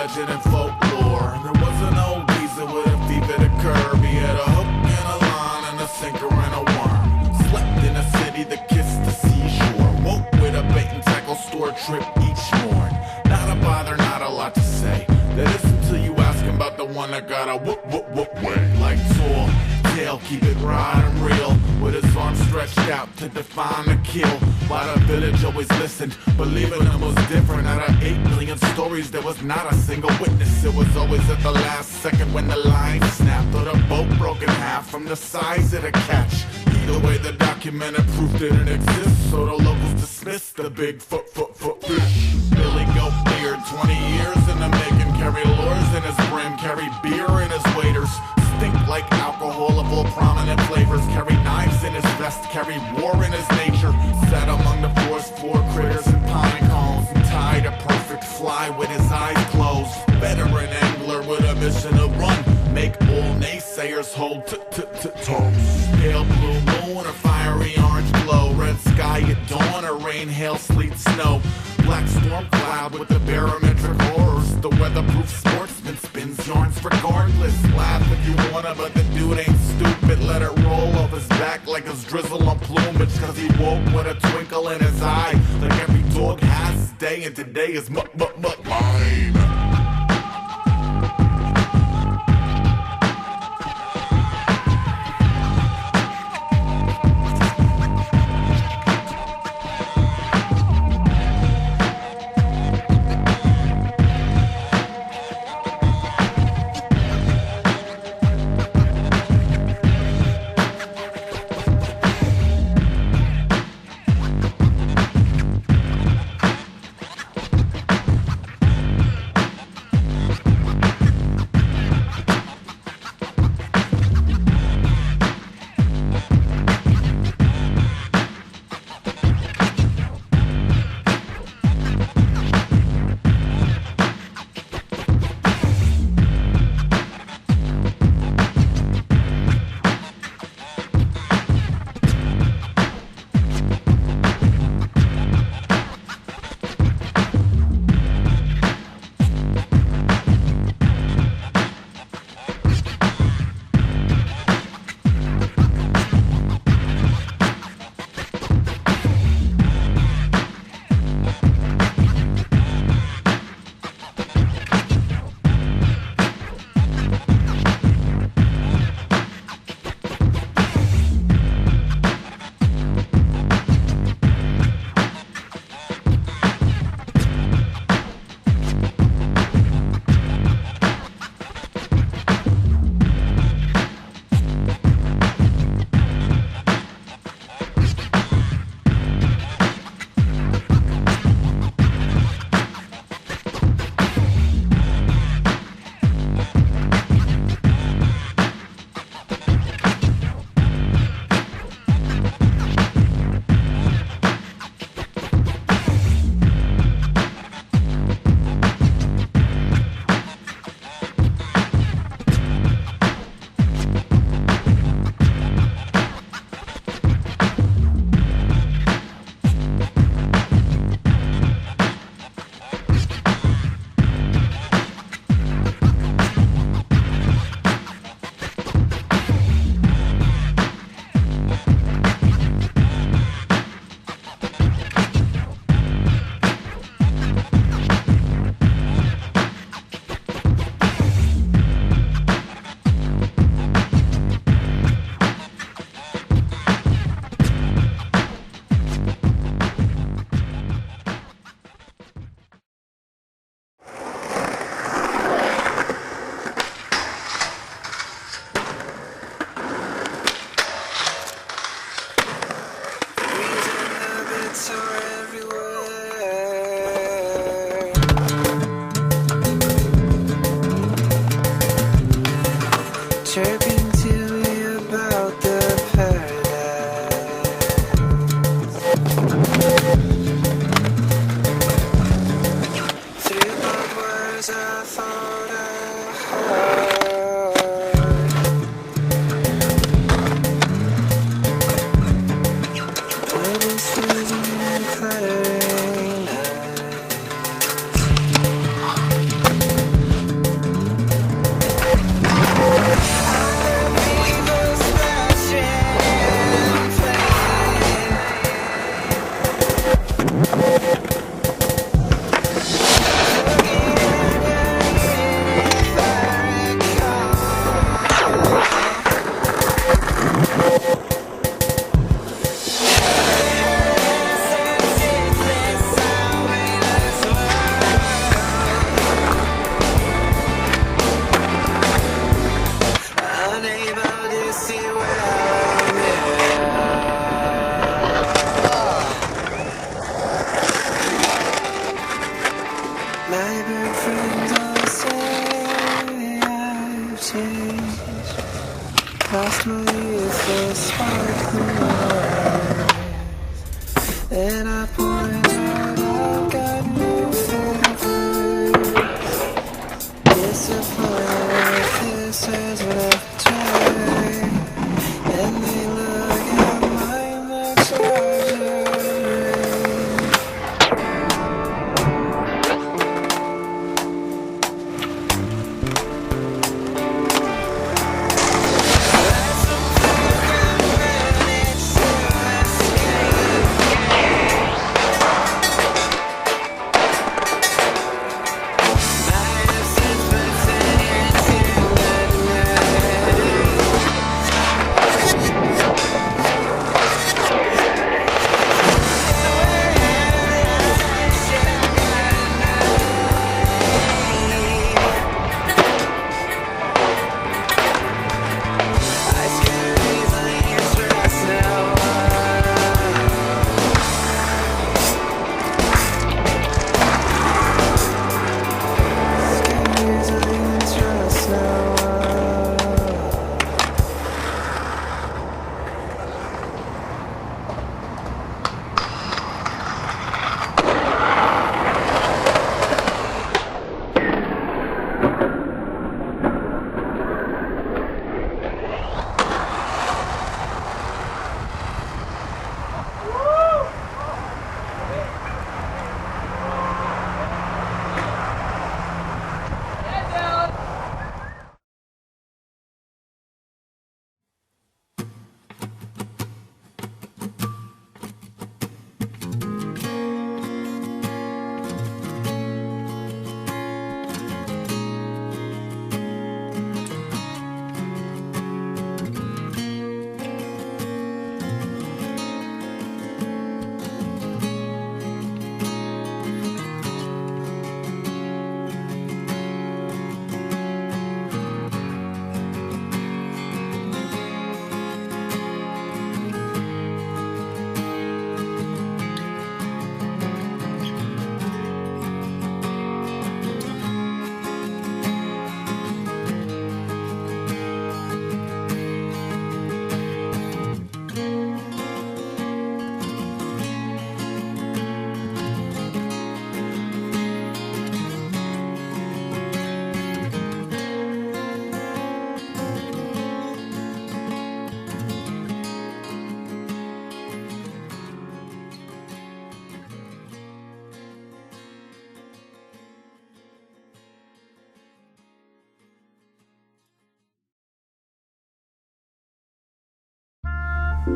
legend and folklore. There was an old geezer with a thief at a curb. He had a hook and a line and a sinker and a worm. Slept in a city that kissed the seashore. Woke with a bait and tackle store trip each morn. Not a bother, not a lot to say. That isn't till you ask him about the one that got a whoop whoop whoop way. Like tall, tail, keep it right and real. With his arms stretched out to define the kill. While the village always listened, believing it was different. Out of 8 million stories, there was not a single witness. It was always at the last second when the line snapped, or the boat broke in half from the size of the catch. Either way, the documented proof didn't exist, so the locals dismissed the big foot fish. Billy Goat Beard, 20 years in the making, carry lures in his brim, carry beer in his waders, stink like veteran angler with a mission to run. Make all naysayers hold tongues. Pale blue moon or fiery orange glow. Red sky at dawn or rain, hail, sleet, snow. Black storm cloud with the barometric horrors. The weatherproof sportsman spins yarns regardless. Laugh if you wanna, but the dude ain't stupid. Let it roll off his back like it's drizzle on plumage. Cause he woke with a twinkle in his eye. Like every dog has his day, and today is mine. Lost my youthful sparkling eyes, and I point out I've got new favorites. disappointed if this is what I've tried. And they look at my extraordinary.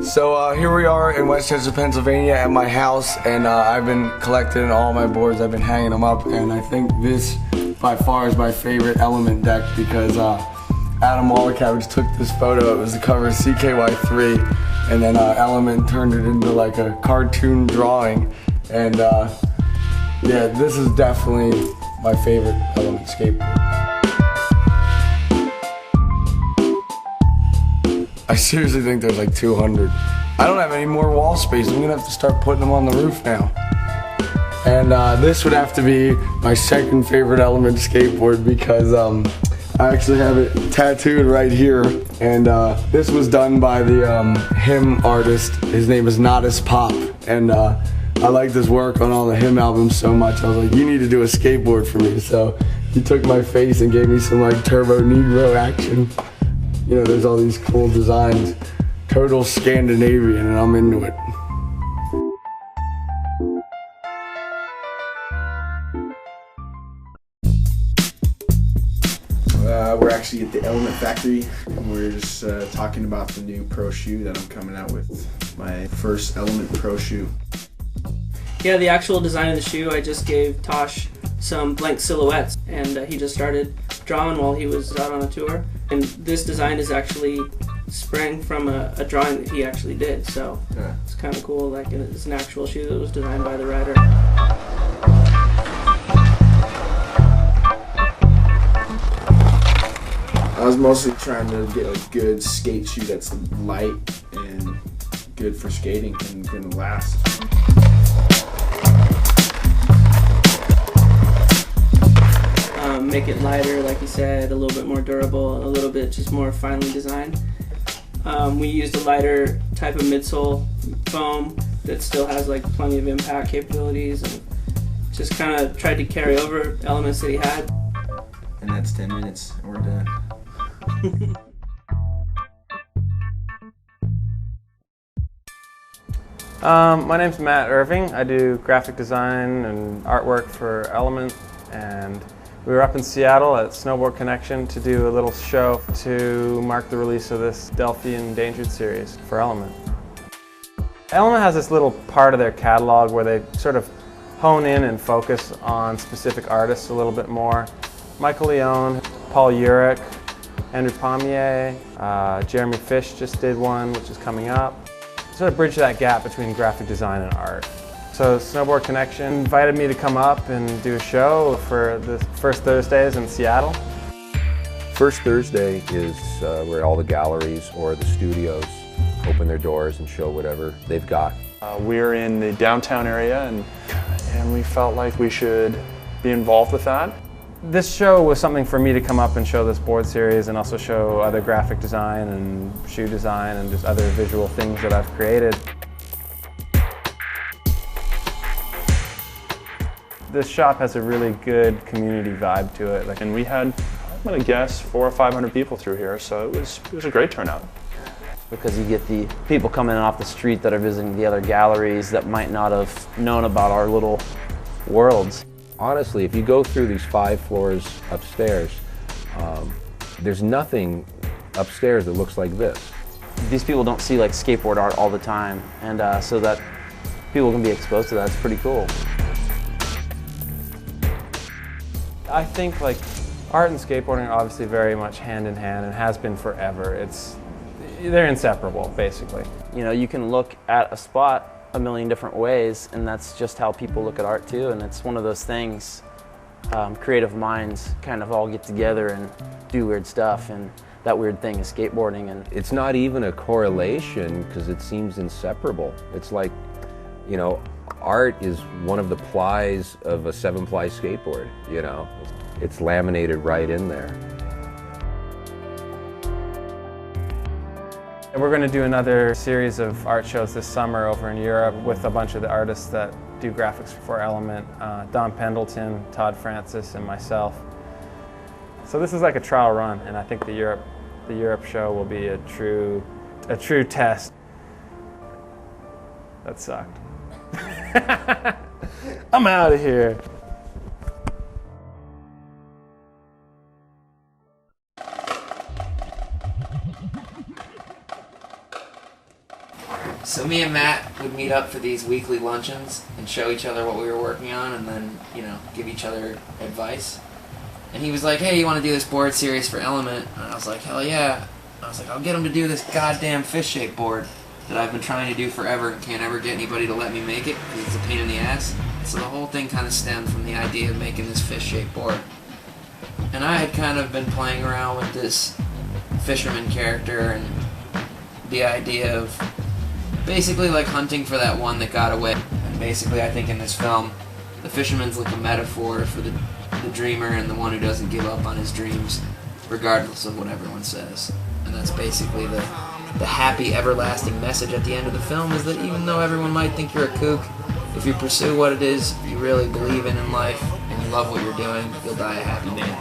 So here we are in Westchester, Pennsylvania at my house, and I've been collecting all my boards. I've been hanging them up, and I think this by far is my favorite Element deck because Adam Wallacavage took this photo. It was the cover of CKY3, and then Element turned it into like a cartoon drawing, and yeah, this is definitely my favorite Element skateboard. I seriously think there's like 200. I don't have any more wall space. I'm gonna have to start putting them on the roof now. And this would have to be my second favorite Element skateboard because I actually have it tattooed right here. And this was done by the Him artist. His name is Nodis Pop. And I liked his work on all the Him albums so much. I was like, you need to do a skateboard for me. So he took my face and gave me some like Turbo Negro action. You know, there's all these cool designs. Total Scandinavian, and I'm into it. We're actually at the Element Factory, and we're just talking about the new Pro shoe that I'm coming out with. My first Element Pro shoe. Yeah, the actual design of the shoe, I just gave Tosh some blank silhouettes, and he just started drawing while he was out on a tour. And this design is actually sprang from a drawing that he actually did, so yeah. It's kind of cool. Like, it's an actual shoe that was designed by the writer. I was mostly trying to get a good skate shoe that's light and good for skating and gonna last. Make it lighter, like you said, a little bit more durable, a little bit just more finely designed. We used a lighter type of midsole foam that still has like plenty of impact capabilities, and just kind of tried to carry over elements that he had. And that's 10 minutes, and we're done. My name's Matt Irving. I do graphic design and artwork for Element, and we were up in Seattle at Snowboard Connection to do a little show to mark the release of this Delphi Endangered series for Element. Element has this little part of their catalog where they sort of hone in and focus on specific artists a little bit more. Michael Leone, Paul Urich, Andrew Pommier, Jeremy Fish just did one, which is coming up. Sort of bridge that gap between graphic design and art. So Snowboard Connection invited me to come up and do a show for the first Thursdays in Seattle. First Thursday is where all the galleries or the studios open their doors and show whatever they've got. We're in the downtown area and we felt like we should be involved with that. This show was something for me to come up and show this board series and also show other graphic design and shoe design and just other visual things that I've created. This shop has a really good community vibe to it. And we had, I'm gonna guess, 400 or 500 people through here, so it was a great turnout. Because you get the people coming in off the street that are visiting the other galleries that might not have known about our little worlds. Honestly, if you go through these 5 floors upstairs, there's nothing upstairs that looks like this. These people don't see like skateboard art all the time, and so that people can be exposed to that, it's pretty cool. I think like art and skateboarding are obviously very much hand in hand and has been forever. They're inseparable, basically. You know, you can look at a spot a million different ways, and that's just how people look at art too, and it's one of those things, creative minds kind of all get together and do weird stuff, and that weird thing is skateboarding. And it's not even a correlation because it seems inseparable. It's like, you know, art is one of the plies of a 7-ply skateboard, you know. It's laminated right in there. And we're going to do another series of art shows this summer over in Europe with a bunch of the artists that do graphics for Element, Don Pendleton, Todd Francis, and myself. So this is like a trial run, and I think the Europe show will be a true test. That sucked. I'm out of here. So me and Matt would meet up for these weekly luncheons and show each other what we were working on and then, you know, give each other advice. And he was like, hey, you want to do this board series for Element? And I was like, hell yeah. I was like, I'll get him to do this goddamn fish-shaped board that I've been trying to do forever and can't ever get anybody to let me make it because it's a pain in the ass. So the whole thing kind of stemmed from the idea of making this fish-shaped board. And I had kind of been playing around with this fisherman character and the idea of basically like hunting for that one that got away. And basically I think in this film, the fisherman's like a metaphor for the dreamer and the one who doesn't give up on his dreams, regardless of what everyone says. And that's basically the happy, everlasting message at the end of the film, is that even though everyone might think you're a kook, if you pursue what it is you really believe in life, and you love what you're doing, you'll die a happy man.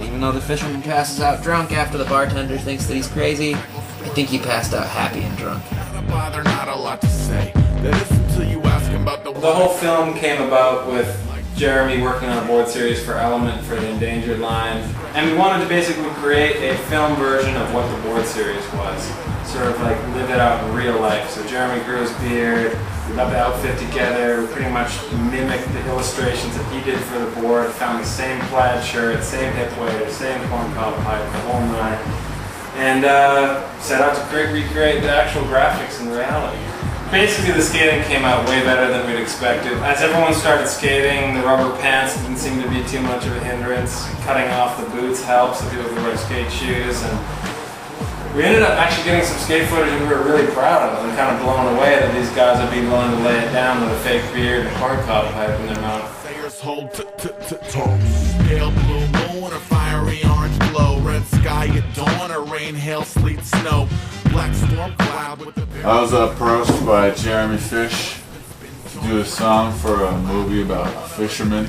Even though the fisherman passes out drunk after the bartender thinks that he's crazy, I think he passed out happy and drunk. Not a lot to say. That is until you ask him about the whole film came about with Jeremy working on a board series for Element for the Endangered line, and we wanted to basically create a film version of what the board series was, sort of like live it out in real life. So Jeremy grew his beard, we got the outfit together, we pretty much mimicked the illustrations that he did for the board, found the same plaid shirt, same hip waiter, same corncob pipe, the whole nine, and set out to recreate the actual graphics in reality. Basically, the skating came out way better than we'd expected. As everyone started skating, the rubber pants didn't seem to be too much of a hindrance. Cutting off the boots helped so people could wear skate shoes. And we ended up actually getting some skate footage that we were really proud of and kind of blown away that these guys would be willing to lay it down with a fake beard and corncob pipe in their mouth. Hold pale blue moon, a fiery orange glow, red sky at dawn, or rain, hail, sleet, snow, black storm cloud with the... I was approached by Jeremy Fish to do a song for a movie about a fisherman,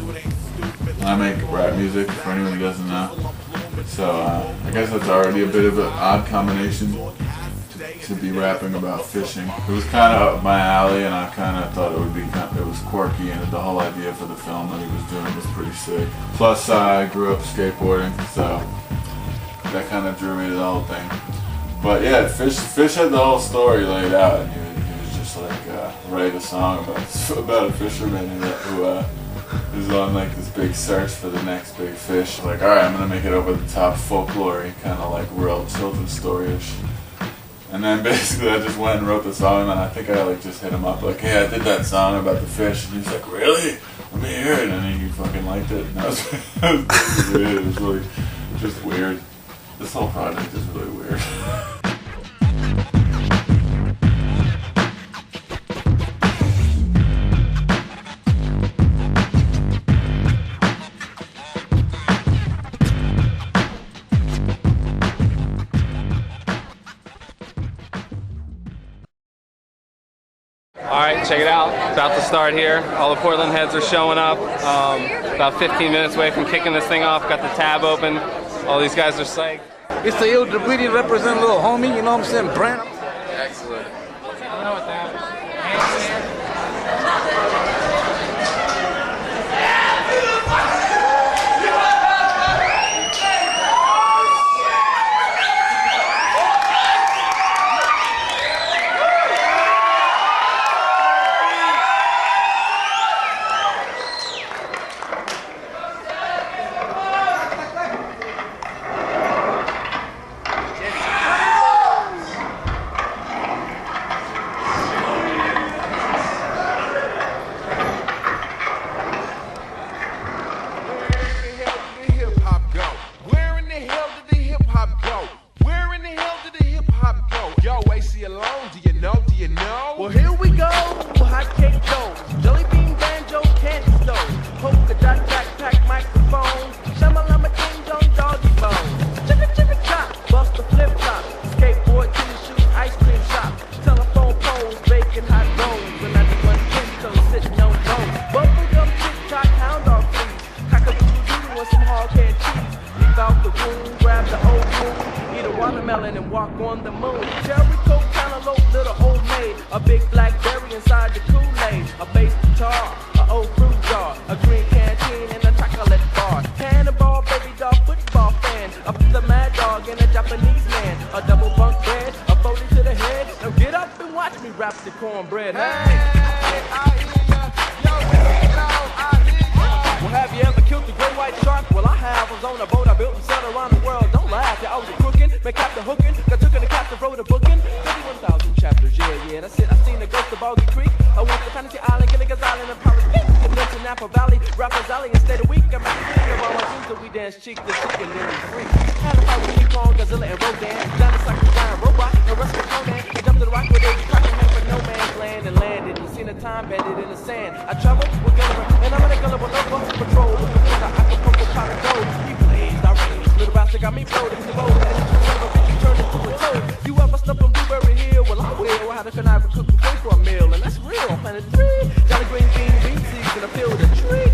I make rap music, for anyone who doesn't know. So I guess that's already a bit of an odd combination to be rapping about fishing. It was kind of up my alley, and I kind of thought it would be it was quirky, and the whole idea for the film that he was doing was pretty sick. Plus, I grew up skateboarding, so that kind of drew me to the whole thing. But yeah, Fish had the whole story laid out, and he was just like, write a song about a fisherman who is on like this big search for the next big fish. Like, all right, I'm gonna make it over the top, folklore-y, kind of like real children's story-ish. And then basically I just went and wrote the song, and I think I like just hit him up like, hey, I did that song about the fish, and he's like, really? Let me hear it. And then he fucking liked it. And that was weird. It was really just weird. This whole project is really weird. Alright, check it out. About to start here. All the Portland heads are showing up. About 15 minutes away from kicking this thing off. Got the tab open. All these guys are psyched. It's the Ill Debris represent little homie, you know what I'm saying? Brand. Excellent. I don't know what that is. And walk on the moon. Jericho, cantaloupe, little old maid. A big blackberry inside the Kool-Aid. A bass guitar, a old fruit jar, a green canteen and a chocolate bar. Cannonball, baby doll, football fan. Up the mad dog and a Japanese man. A double bunk bed, a 40 to the head. Now get up and watch me wrap the cornbread. Well, have you ever killed the great white shark? Well, I have. I was on a boat I built and sailed around the world. Don't laugh, I was a crookin', make captain hookin'. Got took in the captain, wrote a bookin'. 31,000 chapters, yeah, that's it. I seen the ghost of Bogey Creek. I went to Fantasy Island, Gilligan's Island, and Paris Peak. Went to Napa Valley, Rapper's Alley, and stayed a week. I'm at the king of all my dreams, so we dance cheek to cheek and then we free. Had a fight with King Kong, Godzilla, and Rodan. Down the cycle, giant robot, and Russell Conan. I jumped to the rock where they was cracking man for no man's land and landed. And seen a time bandit in the sand. I traveled with Gulliver, and I'm in a Gulliver Lover patrol. Looking for the Acapulco pot of gold. He blazed, I raged. Little bastard got me floating in the road. And son of a bitch, you turned into a toad. You ever stuff from Blueberry Hill? Well, I will. I had a connive cook and cook for a meal. And that's real. On Planet 3. Johnny Green bean seeds in a field of tree.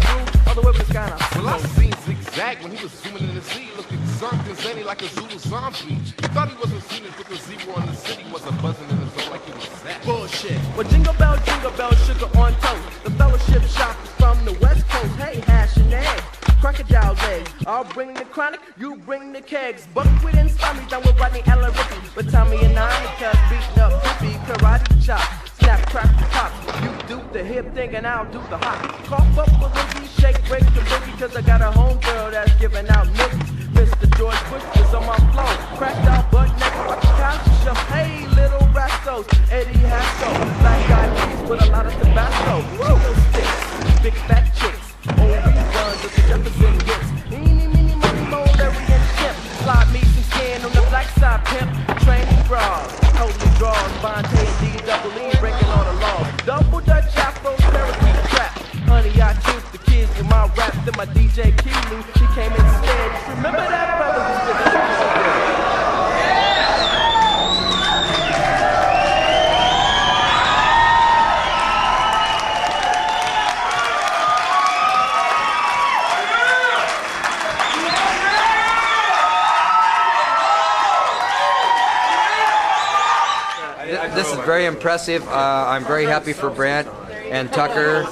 All the way with Skyline. Well, I seen Zigzag when he was zooming in the sea, looking sunk and zany like a Zulu zombie. He thought he wasn't seen it, but the zero in the city was a buzzing in his zone like he was sad. Bullshit. Well, jingle bell, sugar on toast. The fellowship shop is from the West Coast. Hey, hash and eggs, crocodile legs. I'll bring the chronic, you bring the kegs. Buckwheat and Tommy done with Rodney Allen Rippy. But Tommy and I, cuz beating up Rippy, karate chop. Snap, crack, pop. You do the hip thing and I'll do the hop. Cough up a boogie, shake, break the boogie, cause I got a homegirl that's giving out nookies. Mr. George Bush is on my flow. Cracked out butt naked, watch the couch show. Hey, little rastos, Eddie Hasso. Black guy peas with a lot of Tabasco. Woo! Sticks, big fat chicks. Old reruns of the Jefferson hits. Eeny, meeny, money, mo, Larry and Chip. Slide me some skin on the black side, pimp. Training bras, totally draws. Bonte and D-double-E breaking all the laws. Double Dutch afro, parakeet trap. Honey, I choose the kids with my rap. Then my DJ Q knew she came instead. Remember that brother? very impressive. I'm very happy for Brant and Tucker.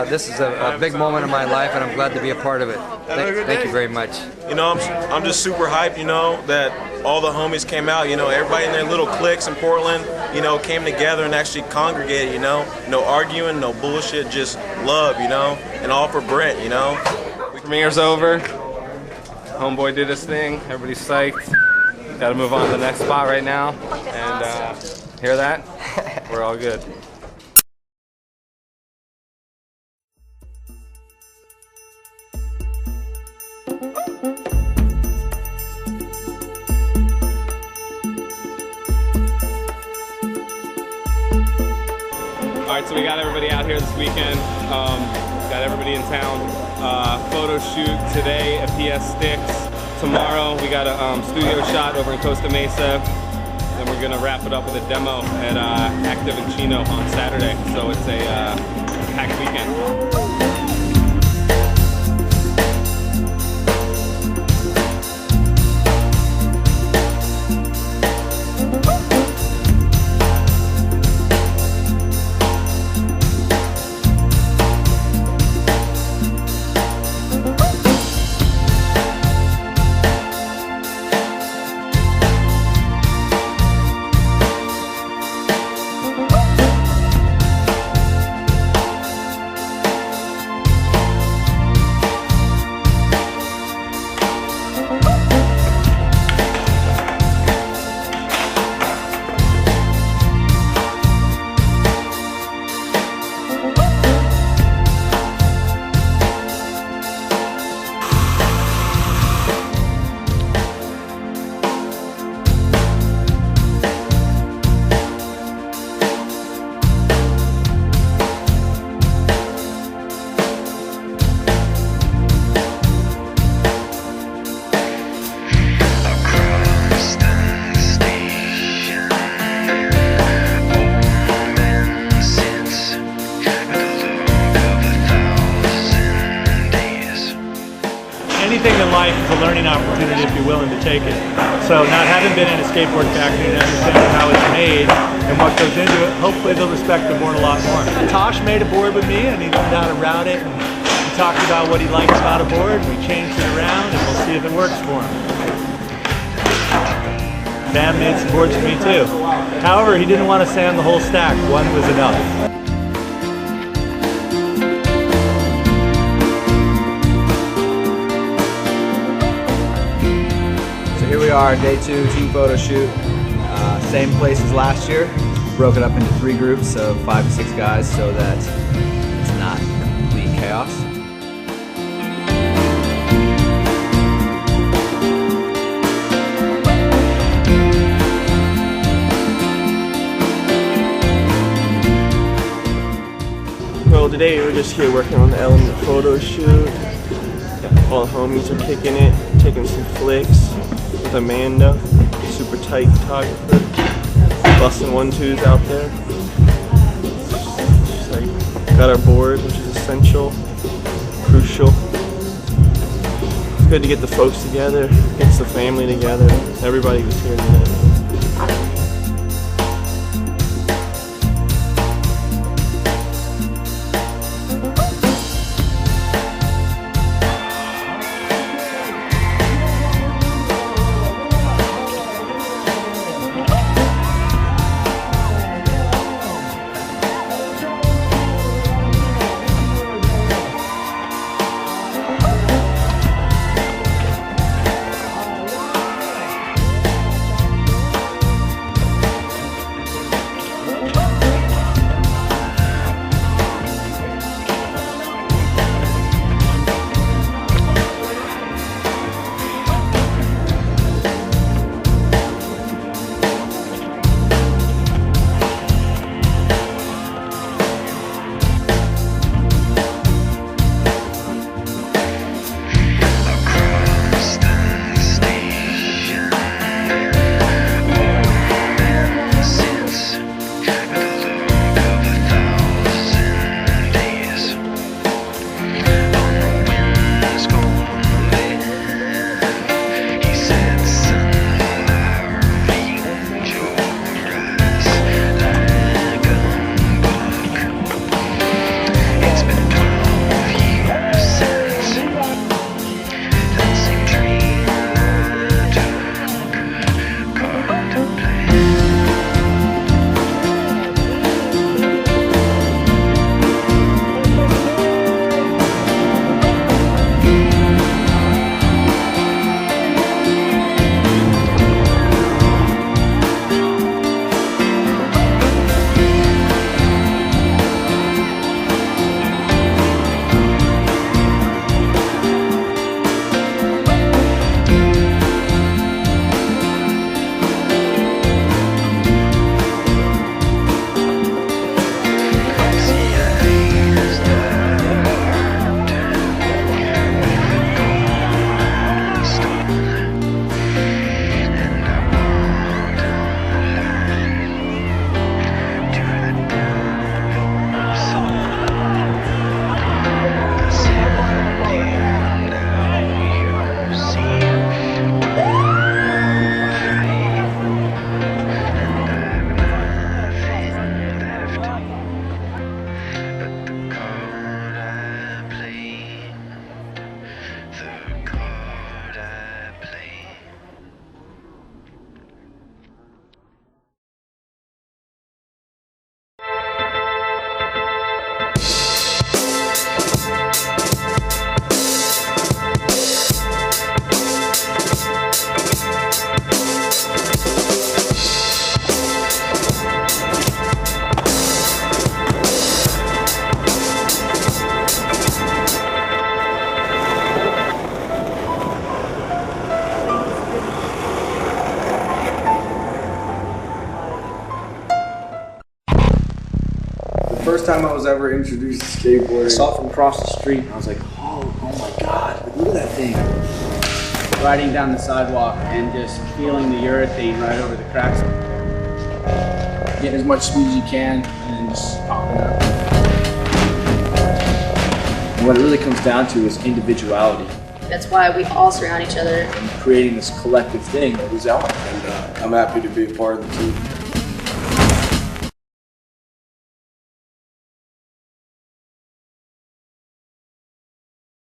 This is a big moment in my life, and I'm glad to be a part of it. Thank you very much. You know, I'm just super hyped, you know, that all the homies came out, you know, everybody in their little cliques in Portland, you know, came together and actually congregated, you know. No arguing, no bullshit, just love, you know, and all for Brent, you know. Premiere's over. Homeboy did his thing. Everybody's psyched. Got to move on to the next spot right now. And hear that? We're all good. All right, so we got everybody out here this weekend. Got everybody in town. Photo shoot today at PS Sticks. Tomorrow we got a studio shot over in Costa Mesa. Then we're gonna wrap it up with a demo at Active in Chino on Saturday. So it's a packed weekend. Anything in life is a learning opportunity if you're willing to take it. So not having been in a skateboard factory and understanding how it's made and what goes into it, hopefully they'll respect the board a lot more. Tosh made a board with me and he learned how to route it, and we talked about what he likes about a board, we changed it around, and we'll see if it works for him. Bam made some boards for me too. However, he didn't want to sand the whole stack, one was enough. Here we are, day 2 team photo shoot. Same place as last year. Broke it up into 3 groups of 5 to 6 guys so that it's not complete chaos. Well, today we're just here working on the Element photo shoot. All the homies are kicking it, taking some flicks with Amanda, super tight photographer, busting 1-2s out there. Just like, got our board, which is essential, crucial. It's good to get the folks together, gets the family together, everybody was here today. first time I was ever introduced to skateboarding. I saw it from across the street and I was like, oh my God, look at that thing. Riding down the sidewalk and just feeling the urethane right over the cracks. Getting as much speed as you can and then just popping up. And what it really comes down to is individuality. That's why we all surround each other. And creating this collective thing that is Element. And I'm happy to be a part of the team.